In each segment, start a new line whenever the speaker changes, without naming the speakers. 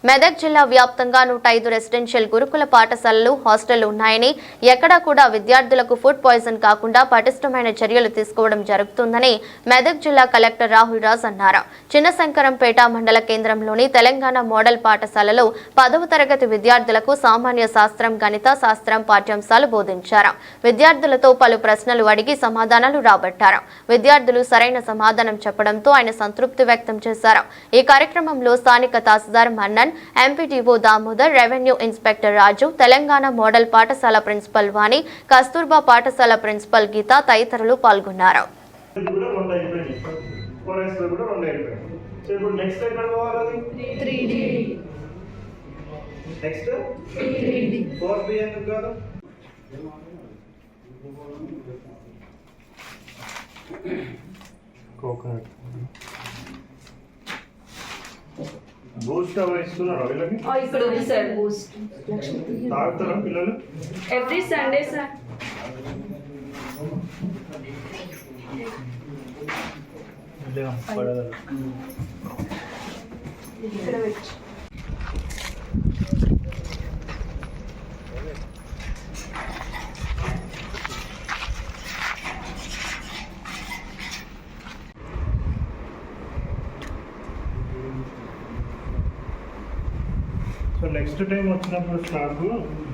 మెదక్ జిల్లా వ్యాప్తంగా 105 రెసిడెన్షియల్ గురుకుల పాఠశాలలు హాస్టళ్లు ఉన్నాయని ఎక్కడా కూడా విద్యార్థులకు ఫుడ్ పాయిజన్ కాకుండా పటిష్టమైన చర్యలు తీసుకోవడం జరుగుతుందని మెదక్ జిల్లా కలెక్టర్ రాహుల్ రాజ్ అన్నారు. చిన్నశంకరంపేట మండల కేంద్రంలోని తెలంగాణ మోడల్ పాఠశాలలో 10వ తరగతి విద్యార్థులకు సామాన్య శాస్త్రం, గణిత శాస్త్రం పాఠ్యాంశాలు బోధించారు. విద్యార్థులతో పలు ప్రశ్నలు అడిగి సమాధానాలు రాబట్టారు. విద్యార్థులు సరైన సమాధానం చెప్పడంతో ఆయన సంతృప్తి వ్యక్తం చేశారు. ఈ కార్యక్రమంలో స్థానిక tahsildar Mannan, MPDO Damodar, revenue inspector Raju, Telangana model పాఠశాల ప్రిన్సిపల్ వాణి, కస్తూర్బా పాఠశాల ప్రిన్సిపల్ గీత తదితరులు పాల్గొన్నారు.
బూస్ట్ ఇస్తున్నారా వీళ్ళకి?
ఇక్కడ ఉంది సార్ బూస్ట్.
తాగుతారా పిల్లలు?
Every Sunday sir. ఇక్కడ వచ్చి
సో నెక్స్ట్ టైం వచ్చినప్పుడు స్టాక్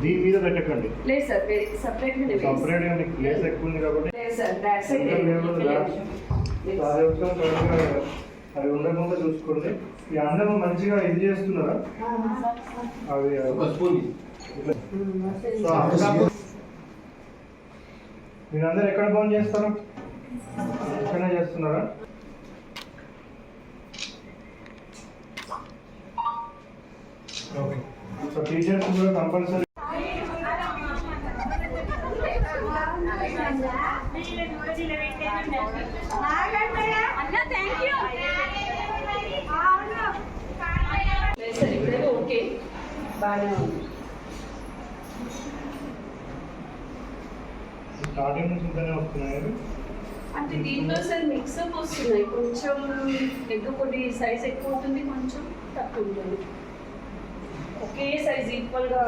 దీని మీద పెట్టకండి.
లేదు సార్, సపరేట్
గా ప్లేస్ ఎక్కువ ఉంది కాబట్టి అది ఉండకుండా చూసుకోండి. ఈ అన్నం మంచిగా ఇది చేస్తున్నారా? అవి మీరందరూ ఎక్కడ ఫోన్ చేస్తారు? ఎక్కడనే చేస్తున్నారా? సో టీచర్స్ కూడా కంపల్సరీ
ఓకే బాగానే ఉంది.
స్టార్టింగ్ నుంచి ఇంతనే వస్తున్నాయి
అంటే దీంట్లో సార్ మిక్సప్ వస్తున్నాయి. కొంచెం ఎగ్ కొద్ది సైజ్ ఎక్కువ ఉంటుంది, కొంచెం తక్కువ ఉంటుంది. ఒకే సైజ్ ఈక్వల్ గా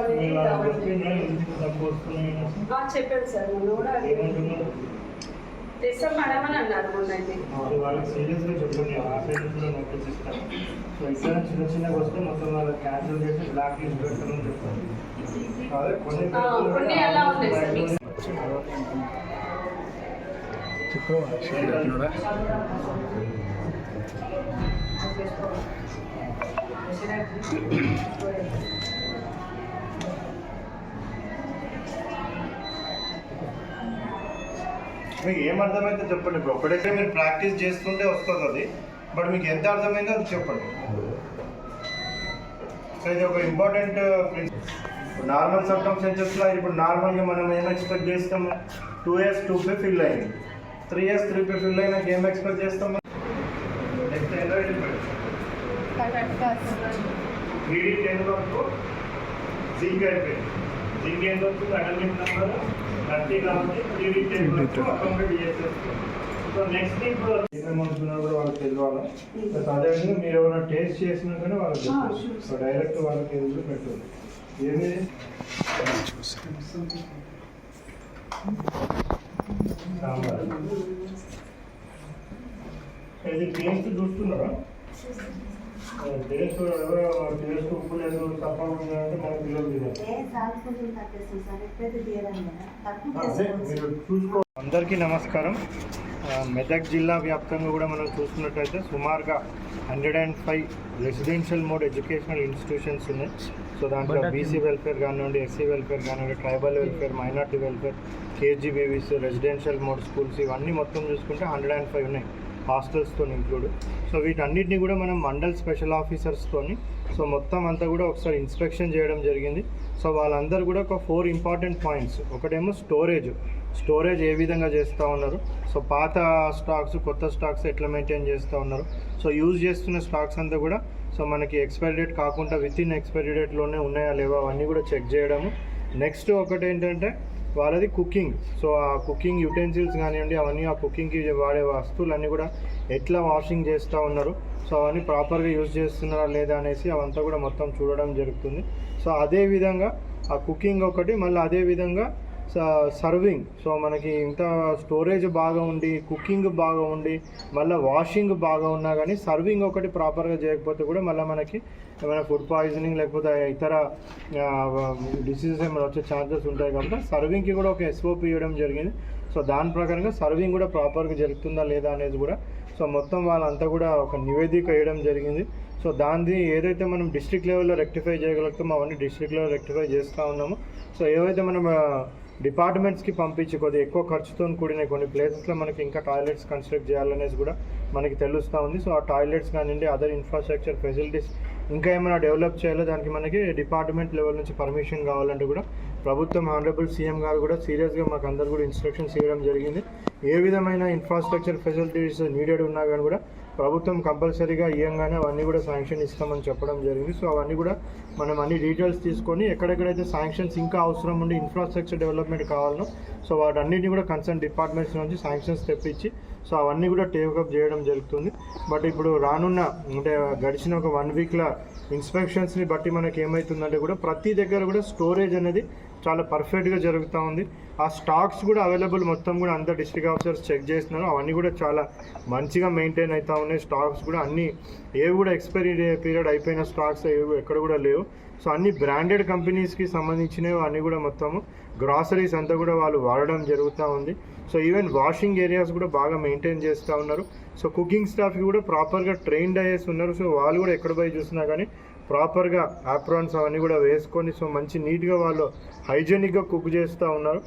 చెప్పాడు సార్. నన్ను కూడా తెస్తాం మేడం అని అన్నారు మొన్న. అయితే
చిన్న చిన్నగా వస్తే మొత్తం వాళ్ళకి క్యాన్సిల్ చేసి బ్లాక్ లిస్ట్ పెట్టాలని చెప్తారు.
కొన్ని అలా ఉన్నాయి సార్.
మీకు ఏం అర్థమైతే చెప్పండి. ఇప్పుడు ఒకటైతే మీరు ప్రాక్టీస్ చేస్తుంటే వస్తుంది అది, బట్ మీకు ఎంత అర్థమైందో అది చెప్పండి. సో ఇది ఒక ఇంపార్టెంట్ నార్మల్ సర్కమ్స్టెన్సెస్లో ఇప్పుడు నార్మల్గా మనం ఏం ఎక్స్పెక్ట్ చేస్తాము? 2 years 2P ఫిల్ అయింది, 3 years 3P ఫిల్ అయినాక ఏం ఎక్స్పెక్ట్ చేస్తాము? నెక్స్ట్ ఏదో 3D 10 వరకు జింక్ అయిపోయింది. జింక్ ఏం వస్తుంది? అకాడమిక్ నెంబర్ 30 కాబట్టి 3D 10 వరకు అకామిడేట్ చేసేస్తాం. సో నెక్స్ట్ ఇప్పుడు ఏమేమనుకున్నా కూడా వాళ్ళకి తెలియాలి. అదేవిధంగా మీరు ఏమైనా టేస్ట్ చేసినా కానీ వాళ్ళకి చెప్పారు. సో డైరెక్ట్ వాళ్ళకి ఎందుకు పెట్టారు? ఏమి సాంబార్ ఇది టేస్ట్ చూస్తున్నారా? టేస్ట్ టేస్ట్ ఉప్పు లేదు తప్ప అంటే మన పిల్లలు మీరు చూసుకో. అందరికీ నమస్కారం. మెదక్ జిల్లా వ్యాప్తంగా కూడా మనం చూసుకున్నట్టయితే సుమారుగా 105 రెసిడెన్షియల్ మోడ్ ఎడ్యుకేషనల్ ఇన్స్టిట్యూషన్స్ ఉన్నాయి. సో దాంట్లో బీసీ వెల్ఫేర్ కానివ్వండి, ఎస్సీ వెల్ఫేర్ కానివ్వండి, tribal welfare, minority welfare, KGBVs, residential mode schools ఇవన్నీ మొత్తం చూసుకుంటే 105 ఉన్నాయి, హాస్టల్స్తో ఇంక్లూడ్. సో వీటన్నిటిని కూడా మనం మండల్ స్పెషల్ ఆఫీసర్స్తోని సో మొత్తం అంతా కూడా ఒకసారి ఇన్స్పెక్షన్ చేయడం జరిగింది. సో వాళ్ళందరూ కూడా ఒక 4 ఇంపార్టెంట్ పాయింట్స్. ఒకటేమో స్టోరేజ్ ఏ విధంగా చేస్తూ ఉన్నారు, సో పాత స్టాక్స్ కొత్త స్టాక్స్ ఎట్లా మెయింటైన్ చేస్తూ ఉన్నారు, సో యూజ్ చేస్తున్న స్టాక్స్ అంతా కూడా సో మనకి ఎక్స్పైరీ డేట్ కాకుండా విత్ ఇన్ ఎక్స్పైరీ డేట్లోనే ఉన్నాయా లేవా అవన్నీ కూడా చెక్ చేయడము. నెక్స్ట్ ఒకటి ఏంటంటే వాళ్ళది కుకింగ్. సో ఆ కుకింగ్ యుటెన్సిల్స్ కానివ్వండి, అవన్నీ ఆ కుకింగ్కి వాడే వస్తువులన్నీ కూడా ఎట్లా వాషింగ్ చేస్తూ ఉన్నారు, సో అవన్నీ ప్రాపర్గా యూజ్ చేస్తున్నారా లేదా అనేసి అవంతా కూడా మొత్తం చూడడం జరుగుతుంది. సో అదే విధంగా ఆ కుకింగ్ ఒకటి, మళ్ళీ అదే విధంగా సర్వింగ్. సో మనకి ఇంత స్టోరేజ్ బాగా ఉండి, కుకింగ్ బాగా ఉండి, మళ్ళీ వాషింగ్ బాగా ఉన్నా కానీ సర్వింగ్ ఒకటి ప్రాపర్గా చేయకపోతే కూడా మళ్ళీ మనకి ఏమైనా ఫుడ్ పాయిజనింగ్ లేకపోతే ఇతర డిసీజెస్ ఏమైనా వచ్చే ఛాన్సెస్ ఉంటాయి. కాబట్టి సర్వింగ్కి కూడా ఒక SOP ఇవ్వడం జరిగింది. సో దాని ప్రకారంగా సర్వింగ్ కూడా ప్రాపర్గా జరుగుతుందా లేదా అనేది కూడా సో మొత్తం వాళ్ళంతా కూడా ఒక నివేదిక వేయడం జరిగింది. సో దాన్ని ఏదైతే మనం డిస్ట్రిక్ట్ లెవెల్లో రెక్టిఫై చేయగలుగుతామో అవన్నీ డిస్ట్రిక్ట్ లెవెల్ రెక్టిఫై చేస్తూ ఉన్నాము. సో ఏవైతే మనం డిపార్ట్మెంట్స్కి పంపించి కొద్దిగా ఎక్కువ ఖర్చుతో కూడిన కొన్ని ప్లేసెస్లో మనకి ఇంకా టాయిలెట్స్ కన్స్ట్రక్ట్ చేయాలనేసి కూడా మనకి తెలుస్తూ ఉంది. సో ఆ టాయిలెట్స్ కానివ్వండి, అదర్ ఇన్ఫ్రాస్ట్రక్చర్ ఫెసిలిటీస్ ఇంకా ఏమైనా డెవలప్ చేయాలో దానికి మనకి డిపార్ట్మెంట్ లెవెల్ నుంచి పర్మిషన్ కావాలంటే కూడా ప్రభుత్వం ఆనరబుల్ సీఎం గారు కూడా సీరియస్గా మాకు అందరు కూడా ఇన్స్ట్రక్షన్స్ ఇవ్వడం జరిగింది. ఏ విధమైన ఇన్ఫ్రాస్ట్రక్చర్ ఫెసిలిటీస్ నీడెడ్ ఉన్నా కానీ కూడా ప్రభుత్వం కంపల్సరీగా ఇవ్వగానే అవన్నీ కూడా శాంక్షన్ ఇస్తామని చెప్పడం జరిగింది. సో అవన్నీ కూడా మనం అన్ని డీటెయిల్స్ తీసుకొని ఎక్కడెక్కడైతే శాంక్షన్స్ ఇంకా అవసరం ఉండి ఇన్ఫ్రాస్ట్రక్చర్ డెవలప్మెంట్ కావాలనో సో వాటన్నిటిని కూడా కన్సర్న్ డిపార్ట్మెంట్స్ నుంచి శాంక్షన్స్ తెప్పించి సో అవన్నీ కూడా టేకప్ చేయడం జరుగుతుంది. బట్ ఇప్పుడు రానున్న అంటే గడిచిన ఒక 1 వీక్ల ఇన్స్పెక్షన్స్ని బట్టి మనకి ఏమవుతుందంటే కూడా ప్రతి దగ్గర కూడా స్టోరేజ్ అనేది చాలా పర్ఫెక్ట్గా జరుగుతూ ఉంది. ఆ స్టాక్స్ కూడా అవైలబుల్ మొత్తం కూడా అంతా డిస్ట్రిక్ట్ ఆఫీసర్స్ చెక్ చేస్తున్నారు. అవన్నీ కూడా చాలా మంచిగా మెయింటైన్ అవుతూ ఉన్నాయి. స్టాక్స్ కూడా అన్నీ ఏవి కూడా ఎక్స్పైరీ పీరియడ్ అయిపోయిన స్టాక్స్ ఏవి ఎక్కడ కూడా లేవు. సో అన్ని బ్రాండెడ్ కంపెనీస్కి సంబంధించినవి అన్నీ కూడా మొత్తము గ్రాసరీస్ అంతా కూడా వాళ్ళు వాడడం జరుగుతూ ఉంది. సో ఈవెన్ వాషింగ్ ఏరియాస్ కూడా బాగా మెయింటైన్ చేస్తూ ఉన్నారు. సో కుకింగ్ స్టాఫ్కి కూడా ప్రాపర్గా ట్రైన్డ్ అయ్యేసి ఉన్నారు. సో వాళ్ళు కూడా ఎక్కడ పోయి చూసినా కానీ ప్రాపర్గా ఆప్రాన్స్ అవన్నీ కూడా వేసుకొని సో మంచి నీట్గా వాళ్ళు హైజీనిక్గా కుక్ చేస్తూ ఉన్నారు.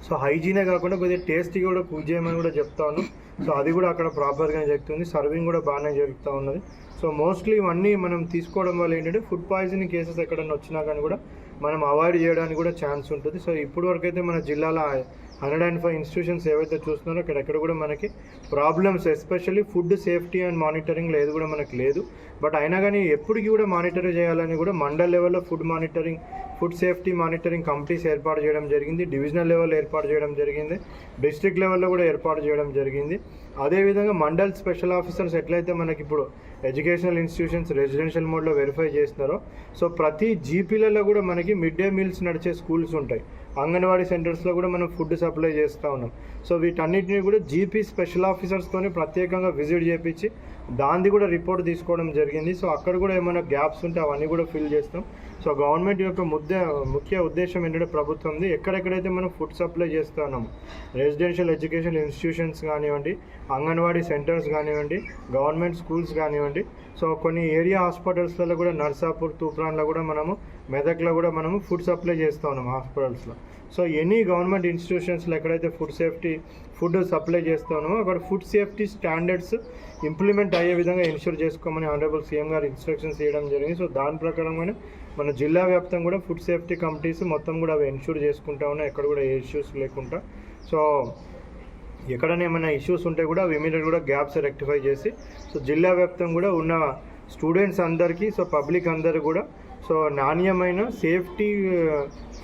సో హైజీనే కాకుండా కొద్దిగా టేస్టీగా కూడా కుక్ చేయమని కూడా చెప్తా ఉన్నాం. సో అది కూడా అక్కడ ప్రాపర్గా జరుగుతుంది. సర్వింగ్ కూడా బాగానే జరుగుతూ ఉన్నది. సో మోస్ట్లీ ఇవన్నీ మనం తీసుకోవడం వల్ల ఏంటంటే ఫుడ్ పాయిజనింగ్ కేసెస్ ఎక్కడన్నా వచ్చినా కానీ కూడా మనం అవాయిడ్ చేయడానికి కూడా ఛాన్స్ ఉంటుంది. సో ఇప్పుడు వరకు అయితే మన జిల్లాలో 105 ఇన్స్టిట్యూషన్స్ ఏవైతే చూస్తున్నారో అక్కడెక్కడ కూడా మనకి problems especially food safety and monitoring లేదు కూడా మనకు లేదు. బట్ అయినా కానీ ఎప్పటికీ కూడా మానిటర్ చేయాలని కూడా మండల్ లెవెల్లో ఫుడ్ సేఫ్టీ మానిటరింగ్ కమిటీస్ ఏర్పాటు చేయడం జరిగింది. డివిజనల్ లెవెల్ ఏర్పాటు చేయడం జరిగింది. డిస్ట్రిక్ట్ లెవెల్లో కూడా ఏర్పాటు చేయడం జరిగింది. అదేవిధంగా మండల్ స్పెషల్ ఆఫీసర్స్ ఎట్లయితే మనకి ఇప్పుడు ఎడ్యుకేషనల్ ఇన్స్టిట్యూషన్స్ రెసిడెన్షియల్ మోడ్లో వెరిఫై చేస్తున్నారో సో ప్రతి జీపీలలో కూడా మనకి మిడ్ డే మీల్స్ నడిచే స్కూల్స్ ఉంటాయి. అంగన్వాడీ సెంటర్స్లో కూడా మనం ఫుడ్ సప్లై చేస్తూ ఉన్నాం. సో వీటన్నిటిని కూడా జీపీ స్పెషల్ ఆఫీసర్స్తోనే ప్రత్యేకంగా విజిట్ చేయించి దాన్ని కూడా రిపోర్ట్ తీసుకోవడం జరిగింది. సో అక్కడ కూడా ఏమైనా గ్యాప్స్ ఉంటే అవన్నీ కూడా ఫిల్ చేస్తాం. సో గవర్నమెంట్ యొక్క ముఖ్య ఉద్దేశం ఏంటంటే ప్రభుత్వంది ఎక్కడెక్కడైతే మనం ఫుడ్ సప్లై చేస్తూ ఉన్నాము రెసిడెన్షియల్ ఎడ్యుకేషన్ ఇన్స్టిట్యూషన్స్ కానివ్వండి, అంగన్వాడీ సెంటర్స్ కానివ్వండి, గవర్నమెంట్ స్కూల్స్ కానివ్వండి, సో కొన్ని ఏరియా హాస్పిటల్స్లలో కూడా నర్సాపూర్, తూప్రాన్లో కూడా మనము, మెదక్లో కూడా మనము ఫుడ్ సప్లై చేస్తూ ఉన్నాము హాస్పిటల్స్లో. సో ఎనీ గవర్నమెంట్ ఇన్స్టిట్యూషన్స్లో ఎక్కడైతే ఫుడ్ సప్లై చేస్తూ ఉన్నామో అక్కడ ఫుడ్ సేఫ్టీ స్టాండర్డ్స్ ఇంప్లిమెంట్ అయ్యే విధంగా ఎన్ష్యూర్ చేసుకోమని ఆనరబుల్ సీఎం గారు ఇన్స్ట్రక్షన్స్ ఇవ్వడం జరిగింది. సో దాని ప్రకారంగానే మన జిల్లా వ్యాప్తంగా కూడా ఫుడ్ సేఫ్టీ కమిటీస్ మొత్తం కూడా అవి ఎన్ష్యూర్ చేసుకుంటా ఉన్నాయి, ఎక్కడ కూడా ఏ ఇష్యూస్ లేకుండా. సో ఎక్కడైనా ఏమైనా ఇష్యూస్ ఉంటే కూడా అవి ఇమీడియట్ కూడా గ్యాప్స్ రెక్టిఫై చేసి సో జిల్లా వ్యాప్తంగా కూడా ఉన్న స్టూడెంట్స్ అందరికీ సో పబ్లిక్ అందరూ కూడా సో నాణ్యమైన సేఫ్టీ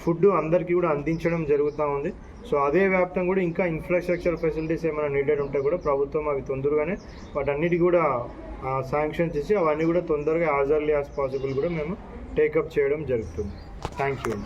ఫుడ్ అందరికీ కూడా అందించడం జరుగుతూ ఉంది. సో అదే వ్యాప్తంగా కూడా ఇంకా ఇన్ఫ్రాస్ట్రక్చర్ ఫెసిలిటీస్ ఏమైనా నీడెడ్ ఉంటే కూడా ప్రభుత్వం అవి తొందరగానే వాటన్నిటి కూడా శాంక్షన్స్ ఇచ్చి అవన్నీ కూడా తొందరగా యాజ్ ఎర్లీ యాజ్ పాసిబుల్ కూడా మేము టేకప్ చేయడం జరుగుతుంది. Thank you.